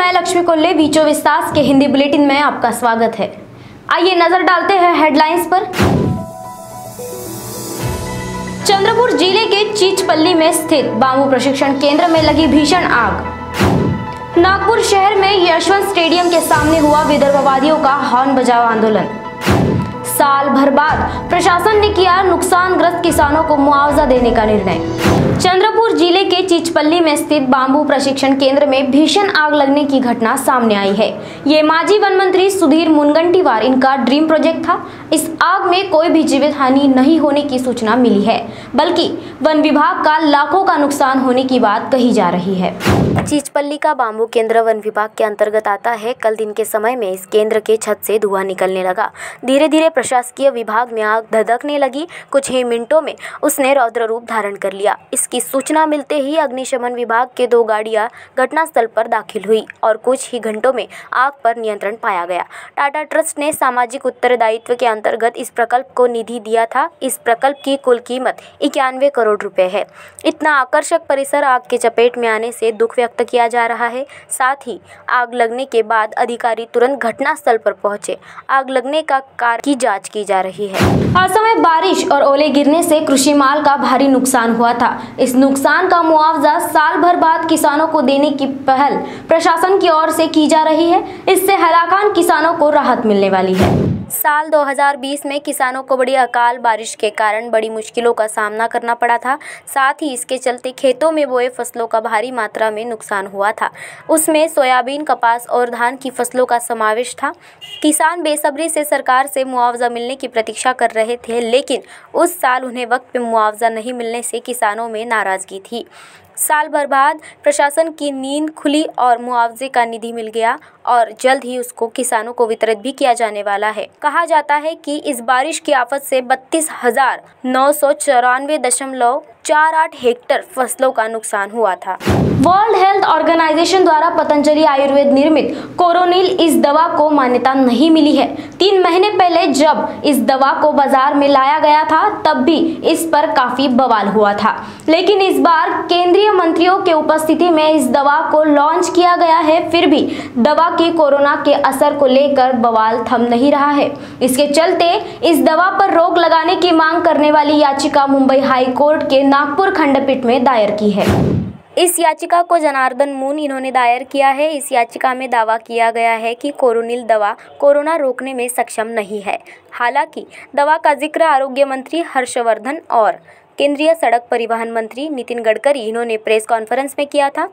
मैं लक्ष्मी कोल्ले वीचो विस्तास के हिंदी बुलेटिन में आपका स्वागत है। आइए नजर डालते हैं हेडलाइंस पर। चंद्रपुर जिले के चीचपल्ली में स्थित बांबू प्रशिक्षण केंद्र में लगी भीषण आग। नागपुर शहर में यशवंत स्टेडियम के सामने हुआ विदर्भवादियों का हॉर्न बजाओ आंदोलन। साल भर बाद प्रशासन ने किया नुकसानग्रस्त किसानों को मुआवजा देने का निर्णय। चंद्रपुर जिले के चीचपल्ली में स्थित बांबू प्रशिक्षण केंद्र में भीषण आग लगने की घटना सामने आई है। ये माजी वन मंत्री सुधीर मुनगंटीवार इनका ड्रीम प्रोजेक्ट था। इस आग में कोई भी जीवित हानि नहीं होने की सूचना मिली है, बल्कि वन विभाग का लाखों का नुकसान होने की बात कही जा रही है। चीचपल्ली का बांबू केंद्र वन विभाग के अंतर्गत आता है। कल दिन के समय में इस केंद्र के छत से धुआं निकलने लगा। धीरे धीरे प्रशासकीय विभाग में आग धधकने लगी। कुछ ही मिनटों में उसने रौद्र रूप धारण कर लिया। इसकी सूचना मिलते ही अग्निशमन विभाग के 2 गाड़ियां घटनास्थल पर दाखिल हुई और कुछ ही घंटों में आग पर नियंत्रण पाया गया। टाटा ट्रस्ट ने सामाजिक उत्तरदायित्व के अंतर्गत इस प्रकल्प को निधि दिया था। इस प्रकल्प की कुल कीमत 91 करोड़ रुपए है। इतना आकर्षक परिसर आग के चपेट में आने से दुख व्यक्त किया जा रहा है। साथ ही आग लगने के बाद अधिकारी तुरंत घटनास्थल पर पहुंचे। आग लगने का कारण की जांच की जा रही है। असमय बारिश और ओले गिरने से कृषि माल का भारी नुकसान हुआ था। इस नुकसान का मुआवजा साल भर बाद किसानों को देने की पहल प्रशासन की ओर से की जा रही है। इससे हलाकान किसानों को राहत मिलने वाली है। साल 2020 में किसानों को बड़ी अकाल बारिश के कारण बड़ी मुश्किलों का सामना करना पड़ा था। साथ ही इसके चलते खेतों में बोए फसलों का भारी मात्रा में नुकसान हुआ था। उसमें सोयाबीन, कपास और धान की फसलों का समावेश था। किसान बेसब्री से सरकार से मुआवजा मिलने की प्रतीक्षा कर रहे थे, लेकिन उस साल उन्हें वक्त पे मुआवजा नहीं मिलने से किसानों में नाराजगी थी। साल भर बाद प्रशासन की नींद खुली और मुआवजे का निधि मिल गया और जल्द ही उसको किसानों को वितरित भी किया जाने वाला है। कहा जाता है कि इस बारिश की आफत से 32,994.48 हेक्टेयर फसलों का नुकसान हुआ था। वर्ल्ड हेल्थ ऑर्गेनाइजेशन द्वारा पतंजलि आयुर्वेद निर्मित कोरोनिल इस दवा को मान्यता नहीं मिली है। 3 महीने पहले जब इस दवा को बाजार में लाया गया था, तब भी इस पर काफी बवाल हुआ था, लेकिन इस बार केंद्रीय मंत्रियों के उपस्थिति में इस दवा को लॉन्च किया गया है। फिर भी दवा के कोरोना के असर को लेकर बवाल थम नहीं रहा है। इसके चलते इस दवा पर रोक लगाने की मांग करने वाली याचिका मुंबई हाई कोर्ट के नागपुर खंडपीठ में दायर की है। इस याचिका को जनार्दन मून इन्होंने दायर किया है। इस याचिका में दावा किया गया है कि कोरोनिल दवा कोरोना रोकने में सक्षम नहीं है। हालांकि दवा का जिक्र आरोग्य मंत्री हर्षवर्धन और केंद्रीय सड़क परिवहन मंत्री नितिन गडकरी इन्होंने प्रेस कॉन्फ्रेंस में किया था,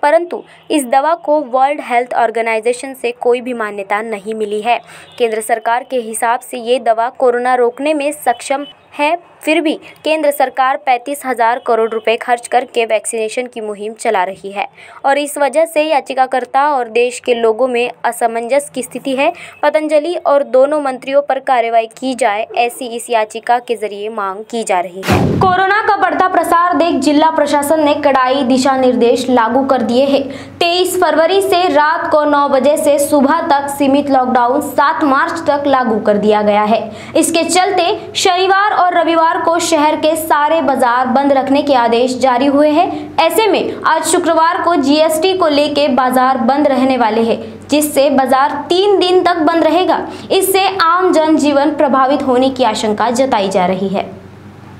परंतु इस दवा को वर्ल्ड हेल्थ ऑर्गेनाइजेशन से कोई भी मान्यता नहीं मिली है। केंद्र सरकार के हिसाब से ये दवा कोरोना रोकने में सक्षम है। फिर भी केंद्र सरकार 35,000 करोड़ रुपए खर्च करके वैक्सीनेशन की मुहिम चला रही है और इस वजह से याचिकाकर्ता और देश के लोगों में असमंजस की स्थिति है। पतंजलि और दोनों मंत्रियों पर कार्रवाई की जाए, ऐसी इस याचिका के जरिए मांग की जा रही है। कोरोना का बढ़ता प्रसार देख जिला प्रशासन ने कड़ाई दिशा निर्देश लागू कर दिए हैं। 23 फरवरी से रात को 9 बजे से सुबह तक सीमित लॉकडाउन 7 मार्च तक लागू कर दिया गया है। इसके चलते शनिवार और रविवार को शहर के सारे बाजार बंद रखने के आदेश जारी हुए हैं। ऐसे में आज शुक्रवार को जीएसटी को लेके बाजार बंद रहने वाले हैं, जिससे बाजार 3 दिन तक बंद रहेगा। इससे आम जनजीवन प्रभावित होने की आशंका जताई जा रही है।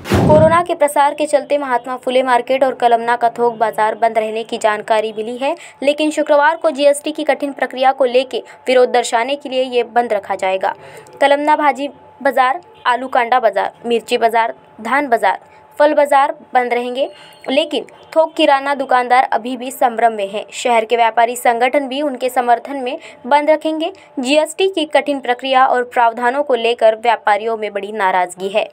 कोरोना के प्रसार के चलते महात्मा फुले मार्केट और कलमना का थोक बाजार बंद रहने की जानकारी मिली है, लेकिन शुक्रवार को जीएसटी की कठिन प्रक्रिया को लेकर विरोध दर्शाने के लिए ये बंद रखा जाएगा। कलमना भाजी बाजार, आलू कांडा बाजार, मिर्ची बाजार, धान बाजार, फल बाजार बंद रहेंगे, लेकिन थोक किराना दुकानदार अभी भी संभ्रम में हैं। शहर के व्यापारी संगठन भी उनके समर्थन में बंद रखेंगे। जीएसटी की कठिन प्रक्रिया और प्रावधानों को लेकर व्यापारियों में बड़ी नाराजगी है।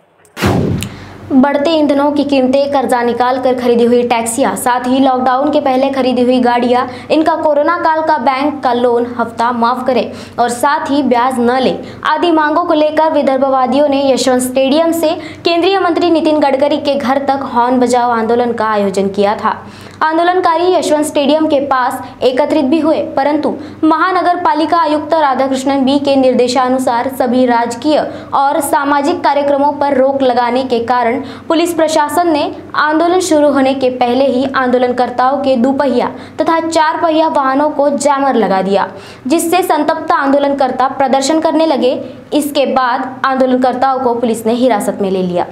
बढ़ते ईंधनों की कीमतें, कर्जा निकाल कर खरीदी हुई टैक्सियां, साथ ही लॉकडाउन के पहले खरीदी हुई गाड़ियां, इनका कोरोना काल का बैंक का लोन हफ्ता माफ करें और साथ ही ब्याज न ले आदि मांगों को लेकर विदर्भवादियों ने यशवंत स्टेडियम से केंद्रीय मंत्री नितिन गडकरी के घर तक हॉर्न बजाओ आंदोलन का आयोजन किया था। आंदोलनकारी यशवंत स्टेडियम के पास एकत्रित भी हुए, परंतु महानगर पालिका आयुक्त राधाकृष्णन बी के निर्देशानुसार सभी राजकीय और सामाजिक कार्यक्रमों पर रोक लगाने के कारण पुलिस प्रशासन ने आंदोलन शुरू होने के पहले ही आंदोलनकर्ताओं के दुपहिया तथा चार पहिया वाहनों को जैमर लगा दिया, जिससे संतप्त आंदोलनकर्ता प्रदर्शन करने लगे। इसके बाद आंदोलनकर्ताओं को पुलिस ने हिरासत में ले लिया।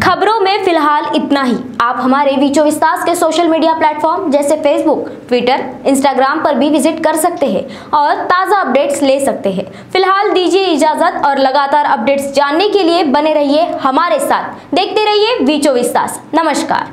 खबरों में फिलहाल इतना ही। आप हमारे वीचो विस्तास के सोशल मीडिया प्लेटफॉर्म जैसे फेसबुक, ट्विटर, इंस्टाग्राम पर भी विजिट कर सकते हैं और ताज़ा अपडेट्स ले सकते हैं। फिलहाल दीजिए इजाजत और लगातार अपडेट्स जानने के लिए बने रहिए हमारे साथ। देखते रहिए वीचो विस्तास। नमस्कार।